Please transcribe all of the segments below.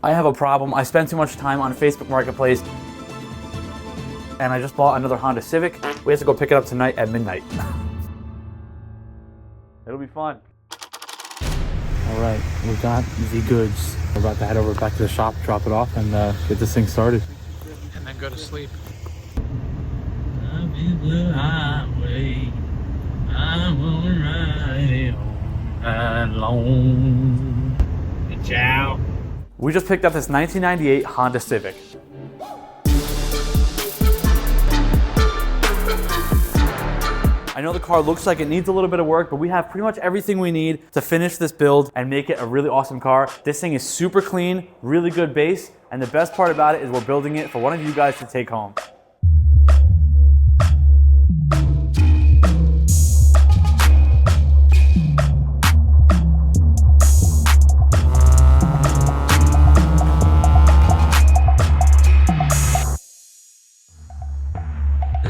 I have a problem. I spend too much time on Facebook Marketplace, and I just bought another Honda Civic. We have to go pick it up tonight at midnight. It'll be fun. All right, we got the goods. We're about to head over back to the shop, drop it off, and get this thing started. And then go to sleep. I'm in the highway. I won't ride it all night long. Ciao. We just picked up this 1998 Honda Civic. I know the car looks like it needs a little bit of work, but we have pretty much everything we need to finish this build and make it a really awesome car. This thing is super clean, really good base, and the best part about it is we're building it for one of you guys to take home.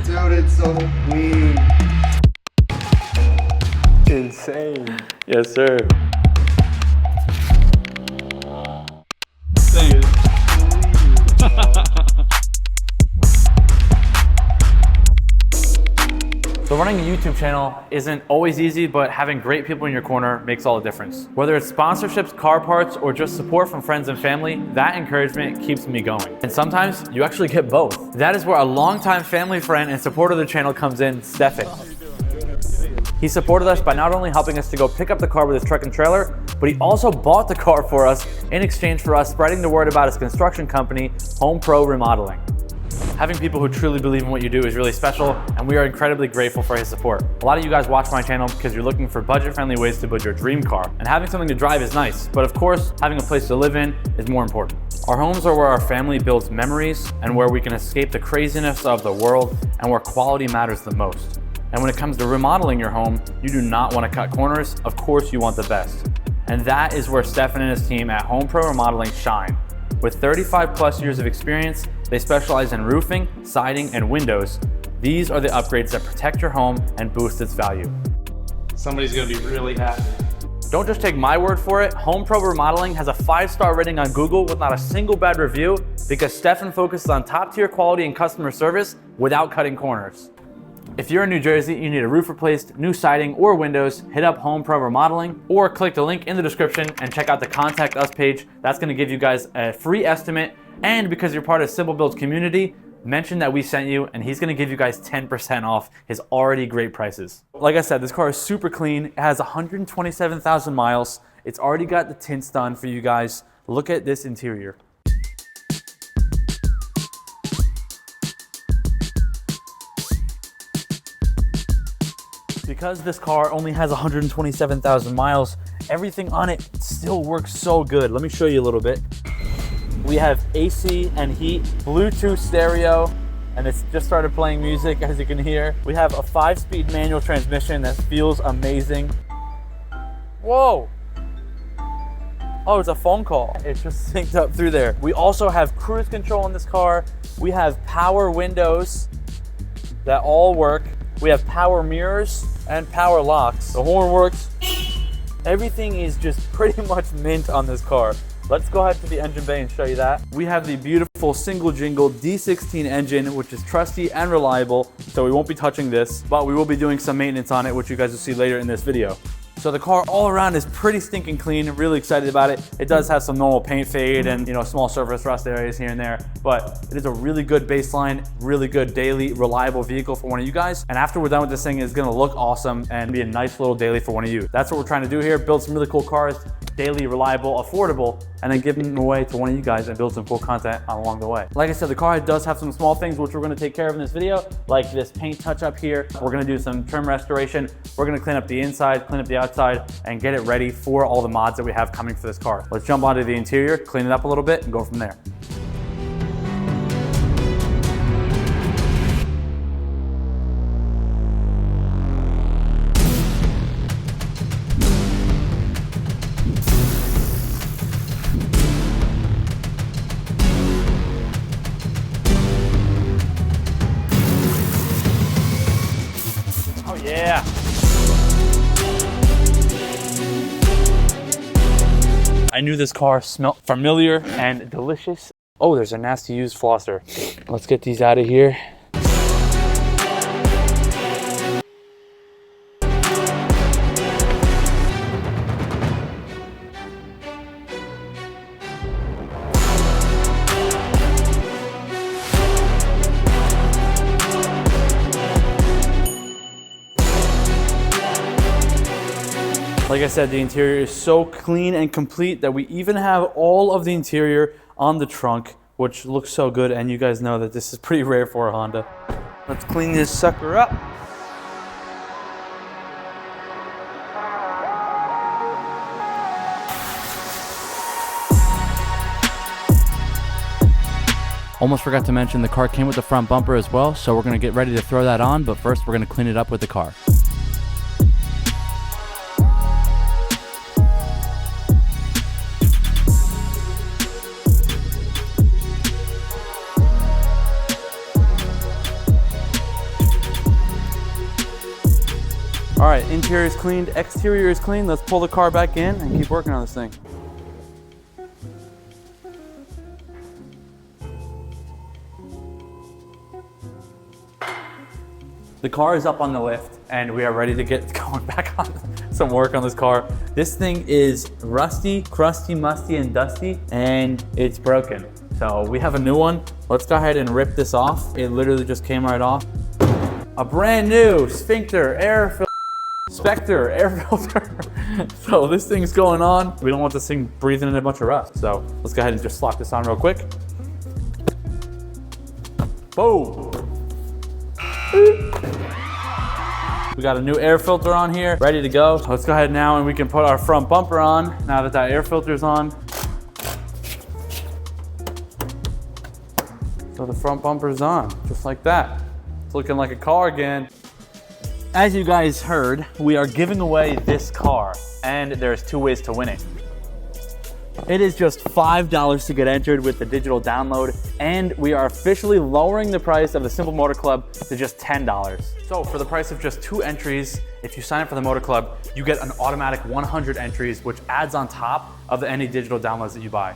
Dude, it's so clean. Insane. Yes, sir. Thank you. So running a YouTube channel isn't always easy, but having great people in your corner makes all the difference. Whether it's sponsorships, car parts, or just support from friends and family, that encouragement keeps me going. And sometimes you actually get both. That is where a longtime family friend and supporter of the channel comes in, Stefan. He supported us by not only helping us to go pick up the car with his truck and trailer, but he also bought the car for us in exchange for us spreading the word about his construction company, Home Pro Remodeling. Having people who truly believe in what you do is really special, and we are incredibly grateful for his support. A lot of you guys watch my channel because you're looking for budget-friendly ways to build your dream car. And having something to drive is nice, but of course, having a place to live in is more important. Our homes are where our family builds memories and where we can escape the craziness of the world and where quality matters the most. And when it comes to remodeling your home, you do not want to cut corners. Of course, you want the best. And that is where Stefan and his team at Home Pro Remodeling shine. With 35 plus years of experience, they specialize in roofing, siding, and windows. These are the upgrades that protect your home and boost its value. Somebody's gonna be really happy. Don't just take my word for it. Home Pro Remodeling has a 5-star rating on Google with not a single bad review because Stefan focuses on top-tier quality and customer service without cutting corners. If you're in New Jersey, you need a roof replaced, new siding, or windows, hit up Home Pro Remodeling or click the link in the description and check out the Contact Us page. That's gonna give you guys a free estimate, and because you're part of Simple Build's community, mention that we sent you and he's gonna give you guys 10% off his already great prices. Like I said, this car is super clean. It has 127,000 miles. It's already got the tints done for you guys. Look at this interior. Because this car only has 127,000 miles, everything on it still works so good. Let me show you a little bit. We have AC and heat, Bluetooth stereo, and it's just started playing music, as you can hear. We have a 5-speed manual transmission that feels amazing. Whoa! Oh, it's a phone call. It just synced up through there. We also have cruise control in this car. We have power windows that all work. We have power mirrors and power locks. The horn works. Everything is just pretty much mint on this car. Let's go ahead to the engine bay and show you that. We have the beautiful single jingle D16 engine, which is trusty and reliable, so we won't be touching this, but we will be doing some maintenance on it, which you guys will see later in this video. So the car all around is pretty stinking clean. I'm really excited about it. It does have some normal paint fade and small surface rust areas here and there, but it is a really good baseline, really good daily reliable vehicle for one of you guys. And after we're done with this thing, it's gonna look awesome and be a nice little daily for one of you. That's what we're trying to do here, build some really cool cars, daily, reliable, affordable, and then give them away to one of you guys and build some cool content along the way. Like I said, the car does have some small things which we're gonna take care of in this video, like this paint touch up here. We're gonna do some trim restoration. We're gonna clean up the inside, clean up the outside, and get it ready for all the mods that we have coming for this car. Let's jump onto the interior, clean it up a little bit, and go from there. Yeah. I knew this car smelled familiar and delicious. Oh, there's a nasty used flosser. Let's get these out of here. Like I said, the interior is so clean and complete that we even have all of the interior on the trunk, which looks so good, and you guys know that this is pretty rare for a Honda. Let's clean this sucker up. Almost forgot to mention the car came with the front bumper as well, so we're gonna get ready to throw that on, but first we're gonna clean it up with the car. All right, interior is cleaned, exterior is clean. Let's pull the car back in and keep working on this thing. The car is up on the lift and we are ready to get going back on some work on this car. This thing is rusty, crusty, musty, and dusty, and it's broken. So we have a new one. Let's go ahead and rip this off. It literally just came right off. A brand new sphincter air filter. Spectre air filter. So this thing's going on. We don't want this thing breathing in a bunch of rust. So let's go ahead and just slap this on real quick. Boom. We got a new air filter on here, ready to go. So let's go ahead now and we can put our front bumper on now that that air filter's on. So the front bumper's on, just like that. It's looking like a car again. As you guys heard, we are giving away this car, and there's two ways to win it. It is just $5 to get entered with the digital download, and we are officially lowering the price of the Simple Motor Club to just $10. So for the price of just 2 entries, if you sign up for the Motor Club, you get an automatic 100 entries, which adds on top of any digital downloads that you buy.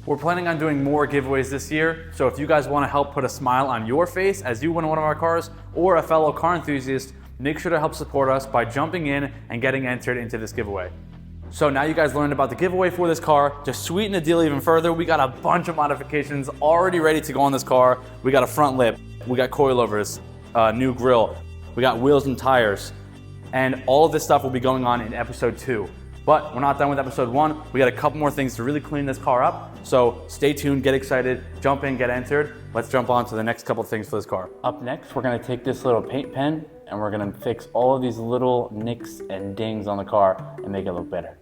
We're planning on doing more giveaways this year, so if you guys want to help put a smile on your face as you win one of our cars, or a fellow car enthusiast, make sure to help support us by jumping in and getting entered into this giveaway. So now you guys learned about the giveaway for this car. To sweeten the deal even further, we got a bunch of modifications already ready to go on this car. We got a front lip, we got coilovers, new grille, we got wheels and tires, and all of this stuff will be going on in episode 2. But we're not done with episode 1. We got a couple more things to really clean this car up. So stay tuned, get excited, jump in, get entered. Let's jump on to the next couple things for this car. Up next, we're gonna take this little paint pen and we're gonna fix all of these little nicks and dings on the car and make it look better.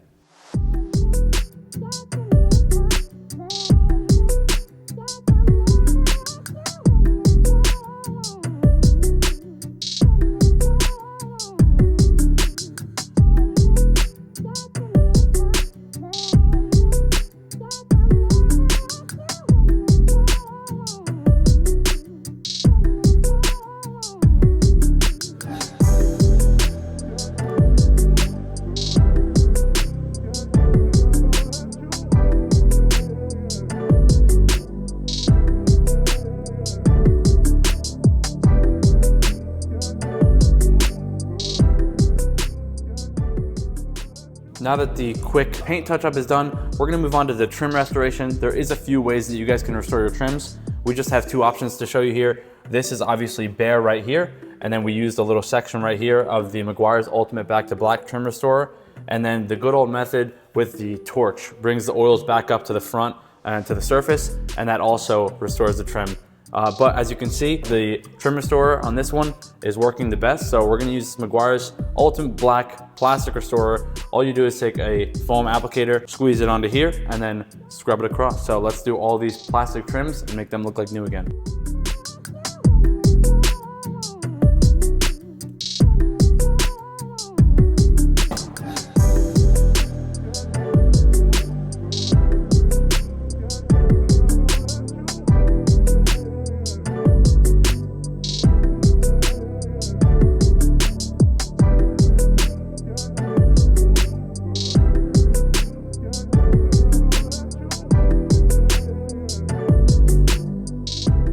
Now that the quick paint touch-up is done, we're gonna move on to the trim restoration. There is a few ways that you guys can restore your trims. We just have 2 options to show you here. This is obviously bare right here, and then we used a little section right here of the Meguiar's Ultimate Back to Black Trim Restorer. And then the good old method with the torch brings the oils back up to the front and to the surface, and that also restores the trim. But as you can see, the trim restorer on this one is working the best. So we're gonna use Meguiar's Ultimate Black Plastic Restorer. All you do is take a foam applicator, squeeze it onto here, and then scrub it across. So let's do all these plastic trims and make them look like new again.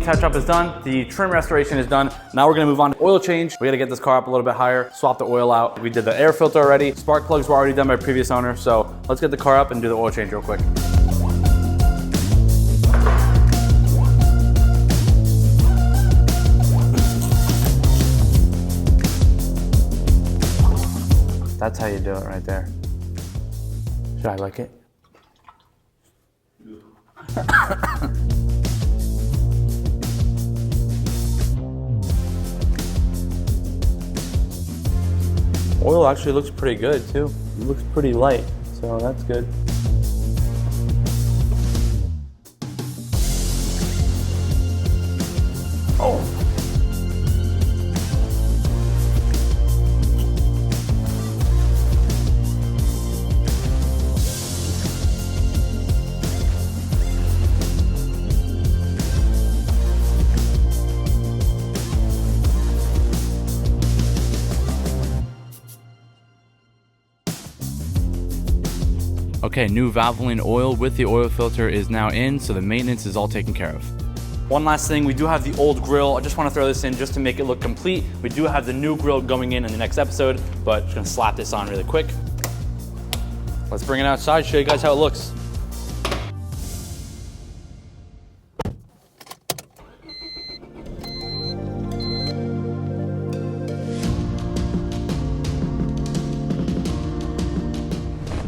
Catch up is done. The trim restoration is done. Now we're gonna move on to oil change. We gotta get this car up a little bit higher, swap the oil out. We did the air filter already. Spark plugs were already done by previous owner. So let's get the car up and do the oil change real quick. That's how you do it right there. Should I like it? Oil actually looks pretty good too. It looks pretty light, so that's good. Oh. Okay, new Valvoline oil with the oil filter is now in, so the maintenance is all taken care of. One last thing, we do have the old grill. I just want to throw this in just to make it look complete. We do have the new grill going in the next episode, but just gonna slap this on really quick. Let's bring it outside, show you guys how it looks.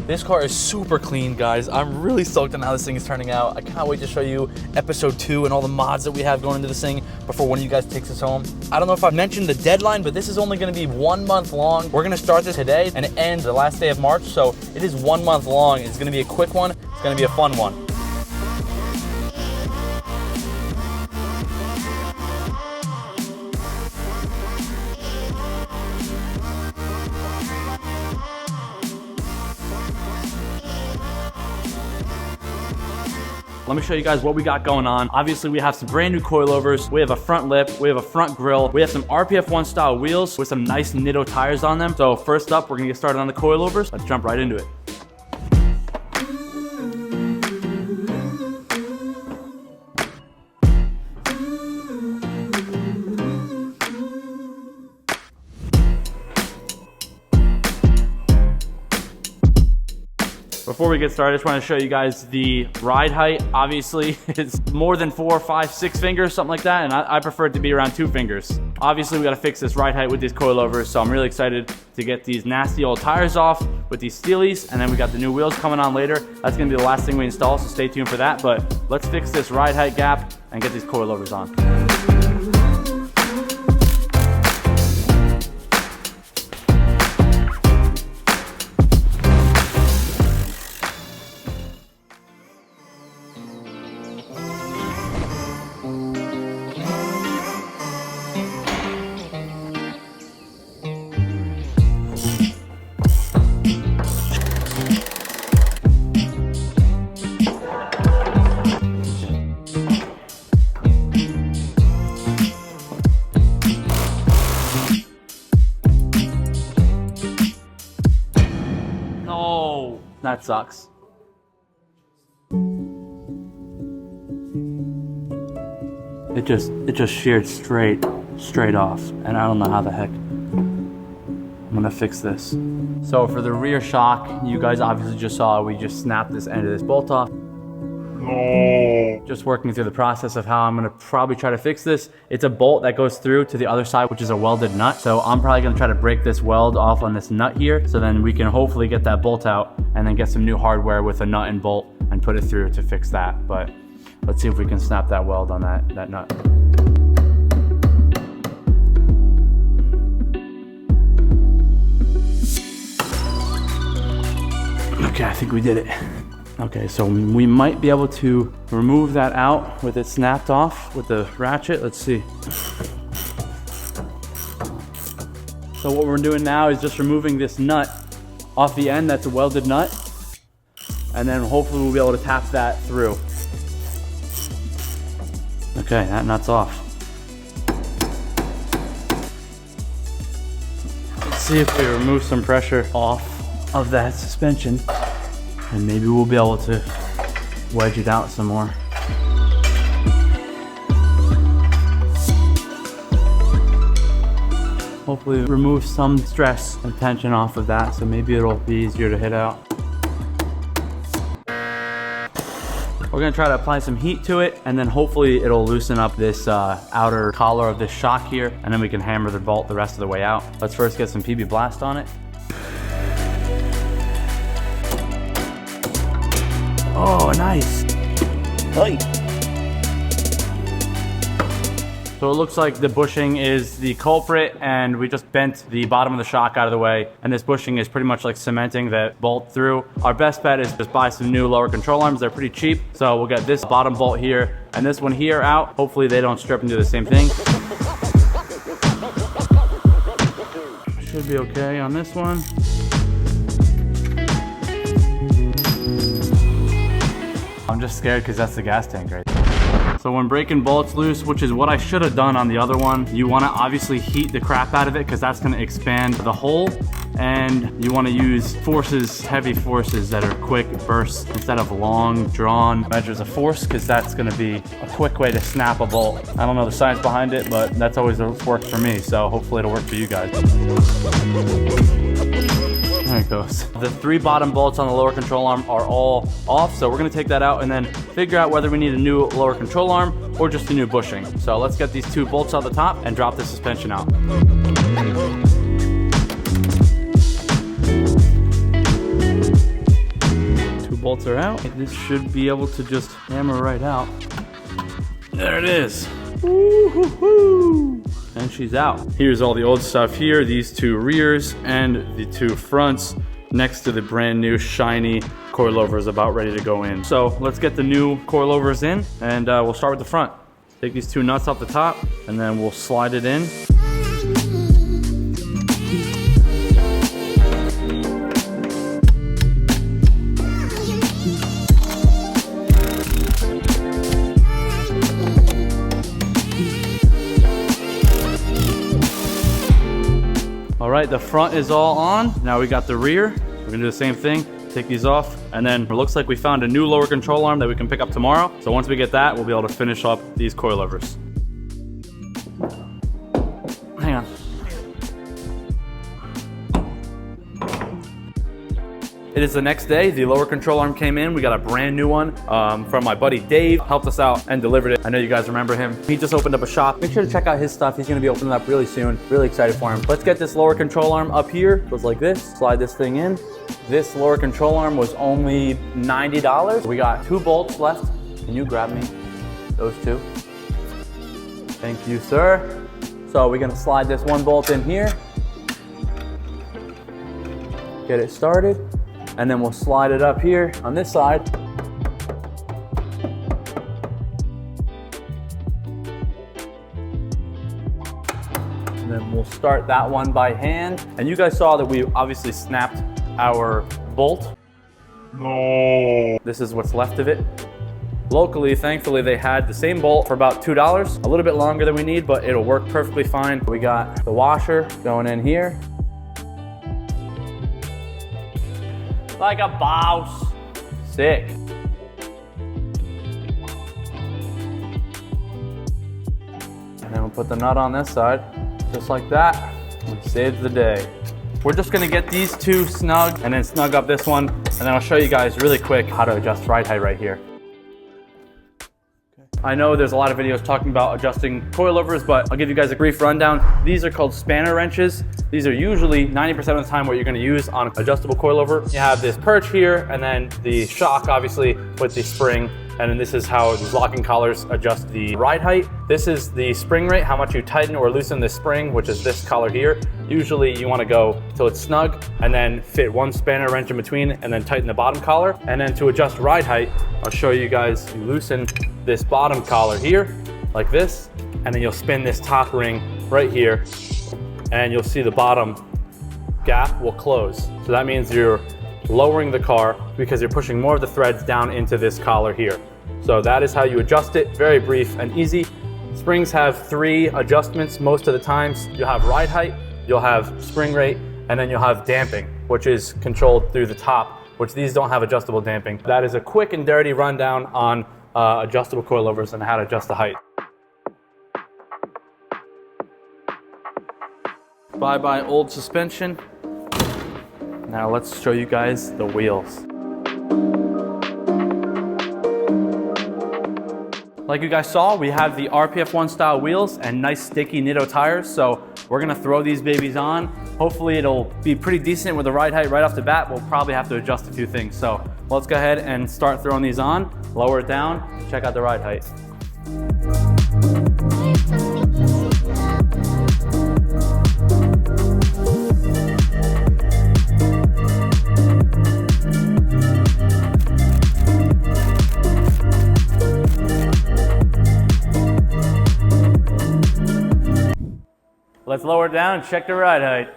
This car is super clean, guys. I'm really stoked on how this thing is turning out. I can't wait to show you episode 2 and all the mods that we have going into this thing before one of you guys takes us home. I don't know if I've mentioned the deadline, but this is only gonna be 1 month long. We're gonna start this today and end the last day of March, so it is 1 month long. It's gonna be a quick one. It's gonna be a fun one. Let me show you guys what we got going on. Obviously, we have some brand new coilovers. We have a front lip. We have a front grille. We have some RPF1 style wheels with some nice Nitto tires on them. So first up, we're gonna get started on the coilovers. Let's jump right into it. Before we get started, I just want to show you guys the ride height. Obviously, it's more than 4, 5, 6 fingers, something like that, and I prefer it to be around 2 fingers. Obviously, we got to fix this ride height with these coilovers, so I'm really excited to get these nasty old tires off with these steelies, and then we got the new wheels coming on later. That's going to be the last thing we install, so stay tuned for that, but let's fix this ride height gap and get these coilovers on. That sucks. It just sheared straight off, and I don't know how the heck I'm gonna fix this. So for the rear shock, you guys obviously just saw we just snapped this end of this bolt off. Just working through the process of how I'm gonna probably try to fix this. It's a bolt that goes through to the other side, which is a welded nut. So I'm probably gonna try to break this weld off on this nut here, so then we can hopefully get that bolt out and then get some new hardware with a nut and bolt and put it through to fix that. But let's see if we can snap that weld on that nut. Okay, I think we did it. Okay, so we might be able to remove that out with it snapped off with the ratchet. Let's see. So what we're doing now is just removing this nut off the end. That's a welded nut. And then hopefully we'll be able to tap that through. Okay, that nut's off. Let's see if we remove some pressure off of that suspension, and maybe we'll be able to wedge it out some more. hopefully remove some stress and tension off of that, so maybe it'll be easier to hit out. We're gonna try to apply some heat to it, and then hopefully it'll loosen up this outer collar of this shock here, and then we can hammer the bolt the rest of the way out. Let's first get some PB Blast on it. Oh, nice. Hey. So it looks like the bushing is the culprit, and we just bent the bottom of the shock out of the way, and this bushing is pretty much like cementing that bolt through. Our best bet is just buy some new lower control arms. They're pretty cheap. So we'll get this bottom bolt here and this one here out. Hopefully they don't strip and do the same thing. Should be okay on this one. I'm just scared because that's the gas tank right there. So when breaking bolts loose, which is what I should have done on the other one, you want to obviously heat the crap out of it because that's going to expand the hole, and you want to use forces, heavy forces that are quick bursts instead of long drawn measures of force, because that's going to be a quick way to snap a bolt. I don't know the science behind it, but that's always worked for me, so hopefully it'll work for you guys. There it goes. The 3 bottom bolts on the lower control arm are all off, so we're gonna take that out and then figure out whether we need a new lower control arm or just a new bushing. So let's get these 2 bolts on the top and drop the suspension out. 2 bolts are out. This should be able to just hammer right out. There it is. Woo-hoo-hoo. And she's out. Here's all the old stuff here, these 2 rears and the 2 fronts next to the brand new shiny coilovers about ready to go in. So let's get the new coilovers in, and we'll start with the front. Take these 2 nuts off the top and then we'll slide it in. All right, the front is all on. Now we got the rear. We're gonna do the same thing. Take these off, and then it looks like we found a new lower control arm that we can pick up tomorrow. So once we get that, we'll be able to finish up these coilovers. Hang on. It is the next day. The lower control arm came in. We got a brand new one from my buddy Dave. Helped us out and delivered it. I know you guys remember him. He just opened up a shop. Make sure to check out his stuff. He's gonna be opening up really soon. Really excited for him. Let's get this lower control arm up here. It goes like this. Slide this thing in. This lower control arm was only $90. We got 2 bolts left. Can you grab me those 2? Thank you, sir. So we're gonna slide this 1 bolt in here. Get it started. And then we'll slide it up here on this side. And then we'll start that one by hand. And you guys saw that we obviously snapped our bolt. No. This is what's left of it. Locally, thankfully, they had the same bolt for about $2. A little bit longer than we need, but it'll work perfectly fine. We got the washer going in here. Like a boss. Sick. And then we'll put the nut on this side, just like that. And saves the day. We're just gonna get these 2 snug and then snug up this one, and then I'll show you guys really quick how to adjust ride height right here. I know there's a lot of videos talking about adjusting coilovers, but I'll give you guys a brief rundown. These are called spanner wrenches. These are usually 90% of the time what you're gonna use on an adjustable coilover. You have this perch here, and then the shock, obviously, with the spring. And then this is how these locking collars adjust the ride height. This is the spring rate, how much you tighten or loosen the spring, which is this collar here. Usually you wanna go till it's snug, and then fit 1 spanner wrench in between, and then tighten the bottom collar. And then to adjust ride height, I'll show you guys, you loosen this bottom collar here, like this, and then you'll spin this top ring right here, and you'll see the bottom gap will close. So that means you're lowering the car because you're pushing more of the threads down into this collar here. So that is how you adjust it. Very brief and easy. Springs have 3 adjustments most of the times. You'll have ride height, you'll have spring rate, and then you'll have damping, which is controlled through the top, which these don't have adjustable damping. That is a quick and dirty rundown on adjustable coilovers and how to adjust the height. Bye-bye old suspension. Now let's show you guys the wheels. Like you guys saw, we have the RPF1 style wheels and nice sticky Nitto tires. So we're gonna throw these babies on. Hopefully it'll be pretty decent with the ride height right off the bat. We'll probably have to adjust a few things. So let's go ahead and start throwing these on, lower it down, check out the ride height. Let's lower it down and check the ride height.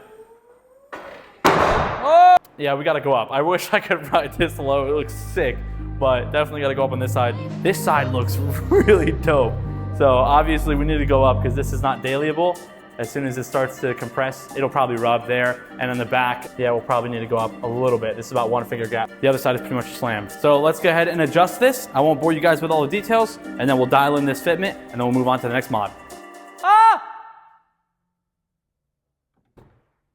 Oh! Yeah, we gotta go up. I wish I could ride this low. It looks sick, but definitely gotta go up on this side. This side looks really dope. So obviously we need to go up because this is not dailyable. As soon as it starts to compress, it'll probably rub there. And in the back, yeah, we'll probably need to go up a little bit. This is about 1 finger gap. The other side is pretty much slammed. So let's go ahead and adjust this. I won't bore you guys with all the details, and then we'll dial in this fitment, and then we'll move on to the next mod. Ah!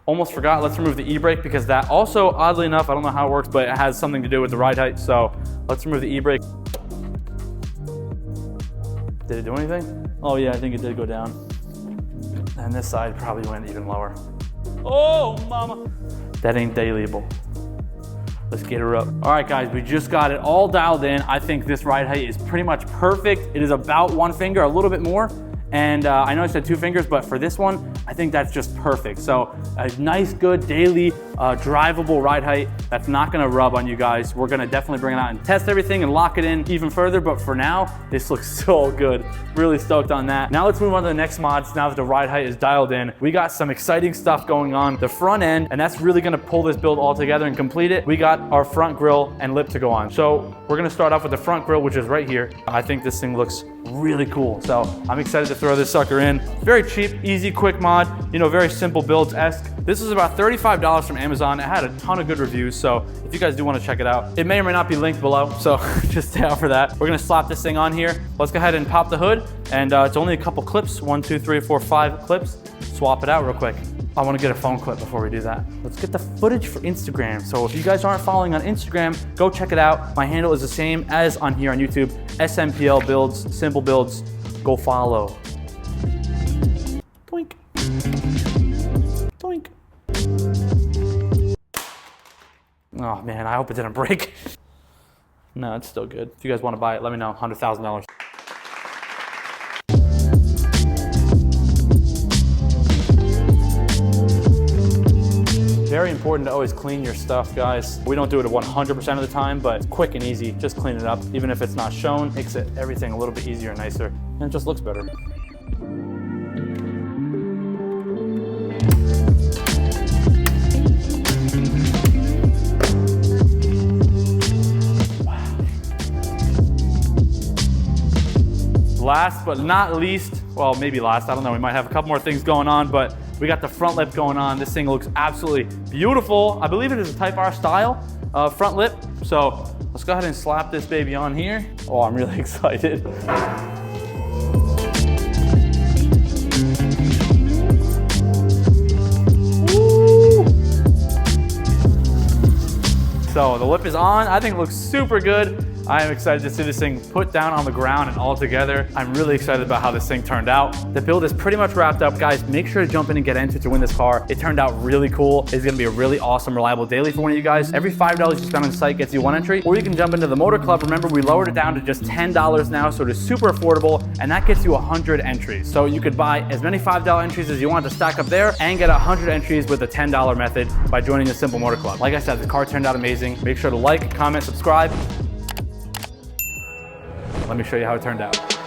Almost forgot, let's remove the e-brake because that also, oddly enough, I don't know how it works, but it has something to do with the ride height. So let's remove the e-brake. Did it do anything? Oh yeah, I think it did go down. And this side probably went even lower. Oh, mama. That ain't dailyable. Let's get her up. All right, guys, we just got it all dialed in. I think this ride height is pretty much perfect. It is about 1 finger, a little bit more. And I know I said 2 fingers, but for this one, I think that's just perfect. So a nice, good, daily, drivable ride height that's not gonna rub on you guys. We're gonna definitely bring it out and test everything and lock it in even further, but for now, this looks so good. Really stoked on that. Now let's move on to the next mods. Now that the ride height is dialed in, we got some exciting stuff going on. The front end, and that's really gonna pull this build all together and complete it. We got our front grille and lip to go on. So we're gonna start off with the front grille, which is right here. I think this thing looks really cool. So I'm excited to throw this sucker in. Very cheap, easy, quick mod, you know, very simple builds-esque. This is about $35 from Amazon. It had a ton of good reviews, so if you guys do want to check it out, it may or may not be linked below, so just stay out for that. We're gonna slap this thing on here. Let's go ahead and pop the hood, and it's only a couple clips, 1, 2, 3, 4, 5 clips. Swap it out real quick. I want to get a phone clip before we do that. Let's get the footage for Instagram. So if you guys aren't following on Instagram, go check it out. My handle is the same as on here on YouTube, SMPL Builds, Simple Builds. Go follow. Doink. Doink. Oh man, I hope it didn't break. No, it's still good. If you guys want to buy it, let me know, $100,000. Very important to always clean your stuff, guys. We don't do it 100% of the time, but quick and easy, just clean it up. Even if it's not shown, makes it everything a little bit easier and nicer, and it just looks better. Last but not least, well, maybe last, I don't know, we might have a couple more things going on, but we got the front lip going on. This thing looks absolutely beautiful. I believe it is a Type R style front lip. So let's go ahead and slap this baby on here. Oh, I'm really excited. Woo! So the lip is on. I think it looks super good. I am excited to see this thing put down on the ground and all together. I'm really excited about how this thing turned out. The build is pretty much wrapped up. Guys, make sure to jump in and get entered to win this car. It turned out really cool. It's gonna be a really awesome, reliable daily for one of you guys. Every $5 you spend on the site gets you 1 entry, or you can jump into the Motor Club. Remember, we lowered it down to just $10 now, so it is super affordable, and that gets you 100 entries. So you could buy as many $5 entries as you want to stack up there and get 100 entries with the $10 method by joining the Simple Motor Club. Like I said, the car turned out amazing. Make sure to like, comment, subscribe. Let me show you how it turned out.